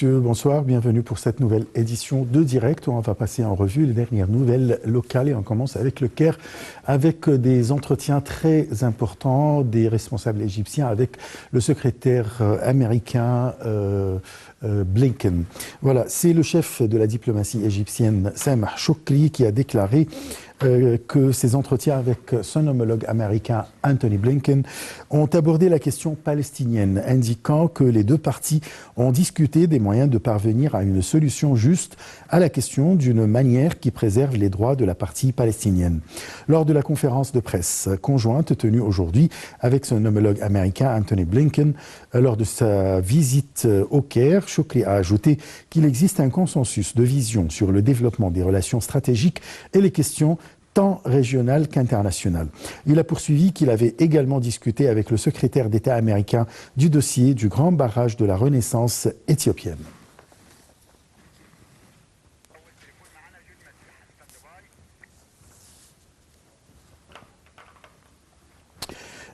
messieurs, bonsoir. Bienvenue pour cette nouvelle édition de Direct. On va passer en revue les dernières nouvelles locales et on commence avec le Caire, avec des entretiens très importants des responsables égyptiens avec le secrétaire américain Blinken. Voilà, c'est le chef de la diplomatie égyptienne, Sameh Choukri, qui a déclaré que ses entretiens avec son homologue américain Anthony Blinken ont abordé la question palestinienne, indiquant que les deux parties ont discuté des moyens de parvenir à une solution juste à la question d'une manière qui préserve les droits de la partie palestinienne. Lors de la conférence de presse conjointe tenue aujourd'hui avec son homologue américain Anthony Blinken, lors de sa visite au Caire, Choukri a ajouté qu'il existe un consensus de vision sur le développement des relations stratégiques et les questions tant régionales qu'internationales. Il a poursuivi qu'il avait également discuté avec le secrétaire d'État américain du dossier du grand barrage de la Renaissance éthiopienne.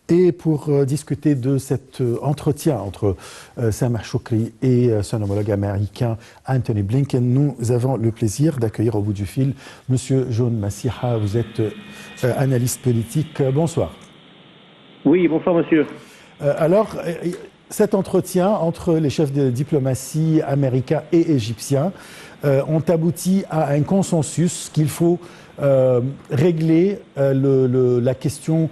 Et pour discuter de cet entretien entre Sameh Choukri et son homologue américain Anthony Blinken, nous avons le plaisir d'accueillir au bout du fil Monsieur John Massiha. Vous êtes analyste politique. Bonsoir. Oui, bonsoir monsieur. Alors, cet entretien entre les chefs de diplomatie américains et égyptiens ont abouti à un consensus qu'il faut régler la question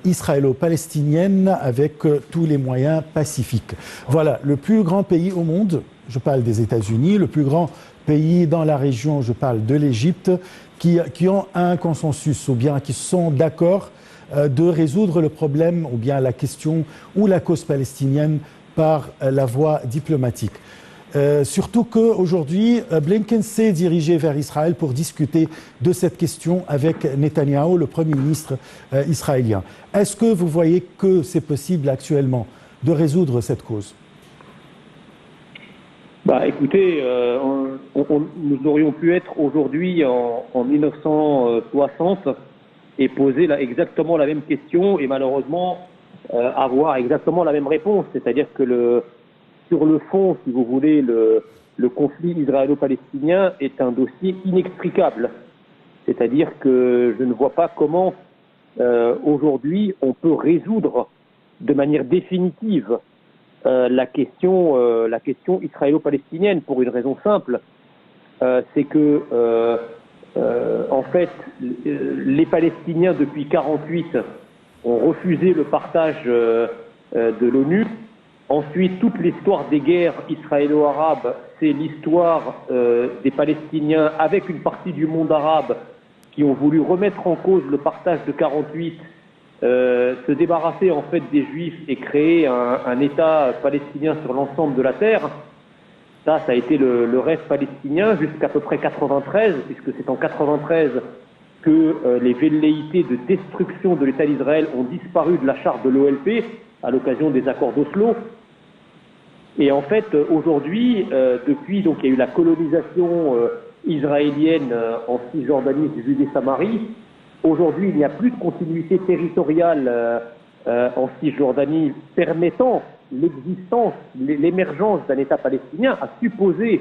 israélo-palestinienne avec tous les moyens pacifiques. Voilà, le plus grand pays au monde, je parle des États-Unis, le plus grand pays dans la région, je parle de l'Égypte, qui ont un consensus ou bien qui sont d'accord de résoudre le problème ou bien la question ou la cause palestinienne par la voie diplomatique. Surtout qu'aujourd'hui, Blinken s'est dirigé vers Israël pour discuter de cette question avec Netanyahou, le Premier ministre israélien. Est-ce que vous voyez que c'est possible actuellement de résoudre cette cause ? Écoutez, nous aurions pu être aujourd'hui en 1960 et poser exactement la même question et malheureusement avoir exactement la même réponse. C'est-à-dire que sur le fond, si vous voulez, le conflit israélo-palestinien est un dossier inextricable. C'est-à-dire que je ne vois pas comment aujourd'hui on peut résoudre de manière définitive la question israélo-palestinienne pour une raison simple, c'est que en fait les Palestiniens depuis 1948 ont refusé le partage de l'ONU. Ensuite, toute l'histoire des guerres israélo-arabes, c'est l'histoire des Palestiniens avec une partie du monde arabe qui ont voulu remettre en cause le partage de 1948, se débarrasser en fait des Juifs et créer un État palestinien sur l'ensemble de la terre. Ça a été le rêve palestinien jusqu'à peu près 1993, puisque c'est en 1993 que les velléités de destruction de l'État d'Israël ont disparu de la charte de l'OLP à l'occasion des accords d'Oslo. Et en fait, aujourd'hui, depuis donc il y a eu la colonisation israélienne en Cisjordanie, Judée-Samarie. Aujourd'hui, il n'y a plus de continuité territoriale en Cisjordanie permettant l'existence, l'émergence d'un État palestinien, à supposer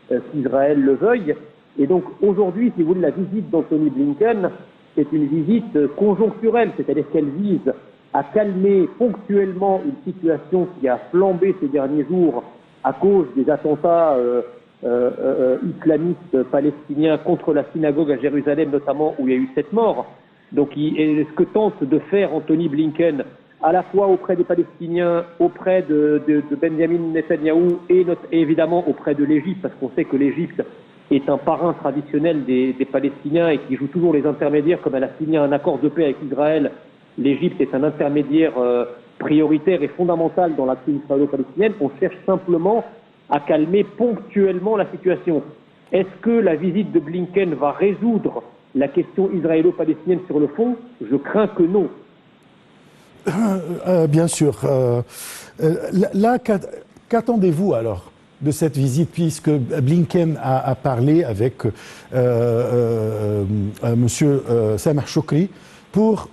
qu'Israël le veuille. Et donc aujourd'hui, si vous voulez, la visite d'Anthony Blinken, c'est une visite conjoncturelle, c'est-à-dire qu'elle vise à calmer ponctuellement une situation qui a flambé ces derniers jours à cause des attentats islamistes palestiniens contre la synagogue à Jérusalem notamment, où il y a eu 7 morts. Donc ce que tente de faire Anthony Blinken, à la fois auprès des Palestiniens, auprès de Benjamin Netanyahou et évidemment auprès de l'Égypte, parce qu'on sait que l'Égypte est un parrain traditionnel des Palestiniens et qui joue toujours les intermédiaires, comme elle a signé un accord de paix avec Israël. L'Égypte est un intermédiaire prioritaire et fondamental dans l'action israélo-palestinienne. On cherche simplement à calmer ponctuellement la situation. Est-ce que la visite de Blinken va résoudre la question israélo-palestinienne sur le fond ? Je crains que non. Bien sûr. Là, qu'attendez-vous alors de cette visite, puisque Blinken a parlé avec monsieur Sameh Choukri pour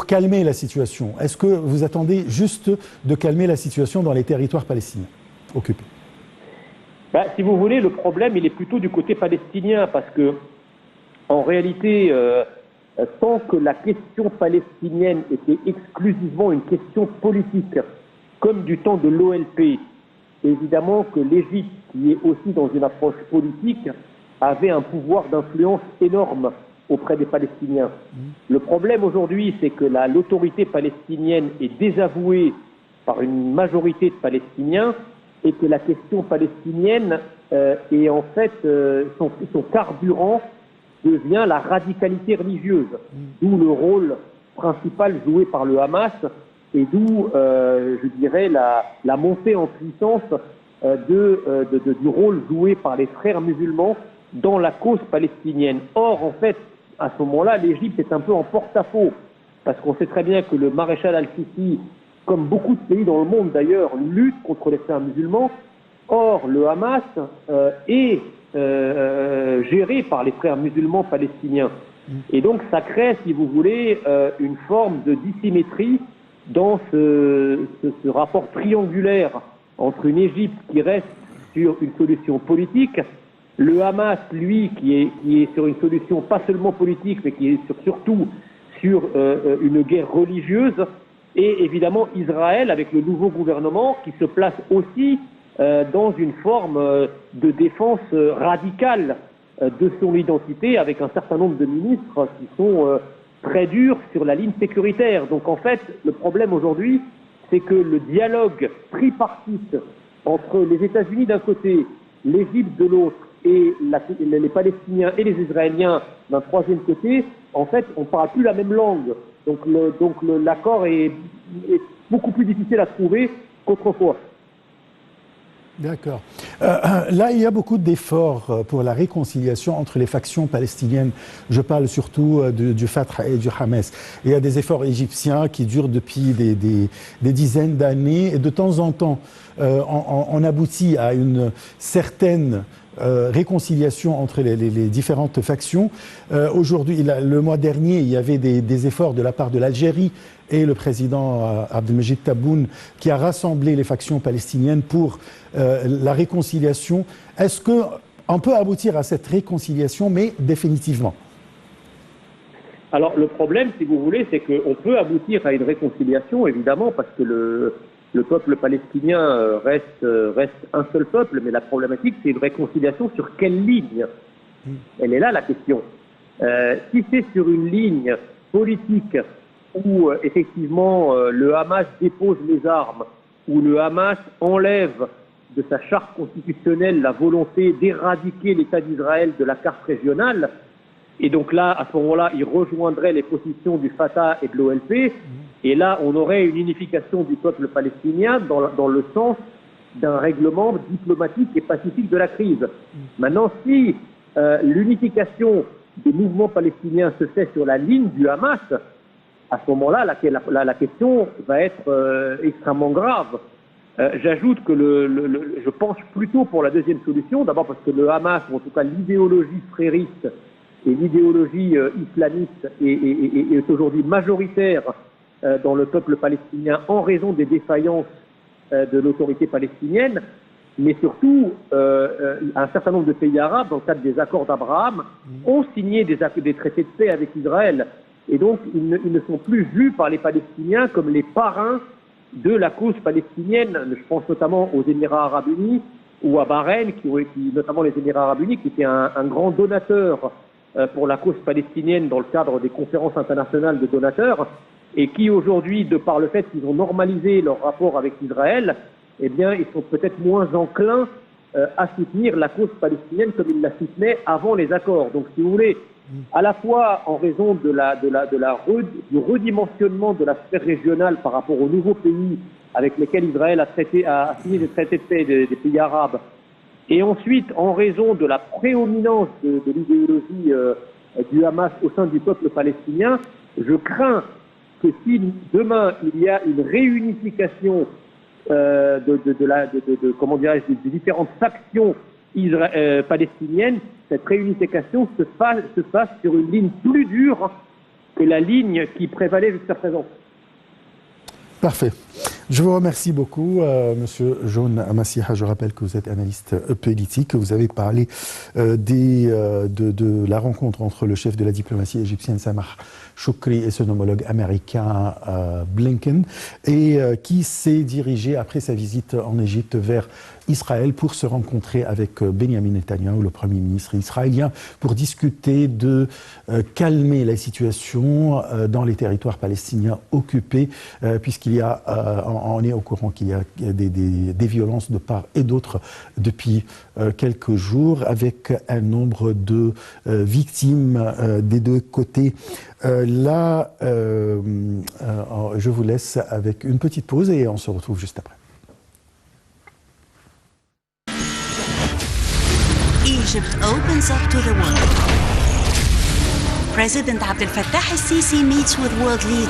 calmer la situation? Est-ce que vous attendez juste de calmer la situation dans les territoires palestiniens occupés? Si vous voulez, le problème, il est plutôt du côté palestinien, parce que, en réalité, tant que la question palestinienne était exclusivement une question politique, comme du temps de l'OLP, évidemment que l'Égypte, qui est aussi dans une approche politique, avait un pouvoir d'influence énorme auprès des Palestiniens. Le problème aujourd'hui, c'est que l'autorité palestinienne est désavouée par une majorité de Palestiniens et que la question palestinienne est en fait, son carburant devient la radicalité religieuse, d'où le rôle principal joué par le Hamas et d'où, je dirais, la montée en puissance du rôle joué par les frères musulmans dans la cause palestinienne. Or, en fait, à ce moment-là, l'Égypte est un peu en porte-à-faux, parce qu'on sait très bien que le maréchal al-Sisi, comme beaucoup de pays dans le monde d'ailleurs, lutte contre les frères musulmans. Or, le Hamas est géré par les frères musulmans palestiniens. Et donc, ça crée, si vous voulez, une forme de dissymétrie dans ce rapport triangulaire entre une Égypte qui reste sur une solution politique, le Hamas, lui, qui est sur une solution pas seulement politique, mais qui est surtout sur une guerre religieuse, et évidemment Israël, avec le nouveau gouvernement, qui se place aussi dans une forme de défense radicale de son identité, avec un certain nombre de ministres qui sont très durs sur la ligne sécuritaire. Donc en fait, le problème aujourd'hui, c'est que le dialogue tripartite entre les États-Unis d'un côté, l'Égypte de l'autre, et les Palestiniens et les Israéliens d'un troisième côté, en fait, on ne parle plus la même langue. Donc l'accord est beaucoup plus difficile à trouver qu'autrefois. D'accord. Là, il y a beaucoup d'efforts pour la réconciliation entre les factions palestiniennes. Je parle surtout du Fatah et du Hamas. Il y a des efforts égyptiens qui durent depuis des dizaines d'années. Et de temps en temps, on aboutit à une certaine réconciliation entre les différentes factions. Aujourd'hui, le mois dernier, il y avait des efforts de la part de l'Algérie et le président Abdelmajid Tebboune qui a rassemblé les factions palestiniennes pour la réconciliation. Est-ce qu'on peut aboutir à cette réconciliation, mais définitivement? Alors le problème, si vous voulez, c'est qu'on peut aboutir à une réconciliation, évidemment, parce que le peuple palestinien reste un seul peuple, mais la problématique, c'est une réconciliation sur quelle ligne? Elle est là la question. Si c'est sur une ligne politique où effectivement le Hamas dépose les armes, où le Hamas enlève de sa charte constitutionnelle la volonté d'éradiquer l'État d'Israël de la carte régionale, et donc là, à ce moment-là, il rejoindrait les positions du Fatah et de l'OLP, et là, on aurait une unification du peuple palestinien dans le sens d'un règlement diplomatique et pacifique de la crise. Maintenant, si l'unification des mouvements palestiniens se fait sur la ligne du Hamas, à ce moment-là, la question va être extrêmement grave. J'ajoute que je penche plutôt pour la deuxième solution, d'abord parce que le Hamas, ou en tout cas l'idéologie frériste et l'idéologie islamiste est aujourd'hui majoritaire dans le peuple palestinien en raison des défaillances de l'autorité palestinienne, mais surtout un certain nombre de pays arabes, dans le cadre des accords d'Abraham, ont signé des traités de paix avec Israël. Et donc, ils ne sont plus vus par les Palestiniens comme les parrains de la cause palestinienne. Je pense notamment aux Émirats arabes unis ou à Bahreïn, notamment les Émirats arabes unis, qui étaient un grand donateur pour la cause palestinienne dans le cadre des conférences internationales de donateurs, et qui aujourd'hui, de par le fait qu'ils ont normalisé leur rapport avec Israël, eh bien, ils sont peut-être moins enclins à soutenir la cause palestinienne comme ils la soutenaient avant les accords. Donc, si vous voulez, à la fois en raison du redimensionnement de la sphère régionale par rapport aux nouveaux pays avec lesquels Israël a signé des traités de paix des pays arabes, et ensuite en raison de la prédominance de l'idéologie du Hamas au sein du peuple palestinien, je crains que si demain il y a une réunification comment dirais-je, des différentes factions palestiniennes, cette réunification se fasse sur une ligne plus dure que la ligne qui prévalait jusqu'à présent. Parfait. Je vous remercie beaucoup, Monsieur John Massiha. Je rappelle que vous êtes analyste politique. Vous avez parlé de la rencontre entre le chef de la diplomatie égyptienne, Samah Choukri, et son homologue américain, Blinken, et qui s'est dirigé, après sa visite en Égypte, vers Israël pour se rencontrer avec Benjamin Netanyahu, le Premier ministre israélien, pour discuter de calmer la situation dans les territoires palestiniens occupés, puisqu'il y a, on est au courant qu'il y a des violences de part et d'autre depuis quelques jours, avec un nombre de victimes des deux côtés. Là, je vous laisse avec une petite pause et on se retrouve juste après. Egypt opens up to the world. President Abdel Fattah al-Sisi meets with world leaders.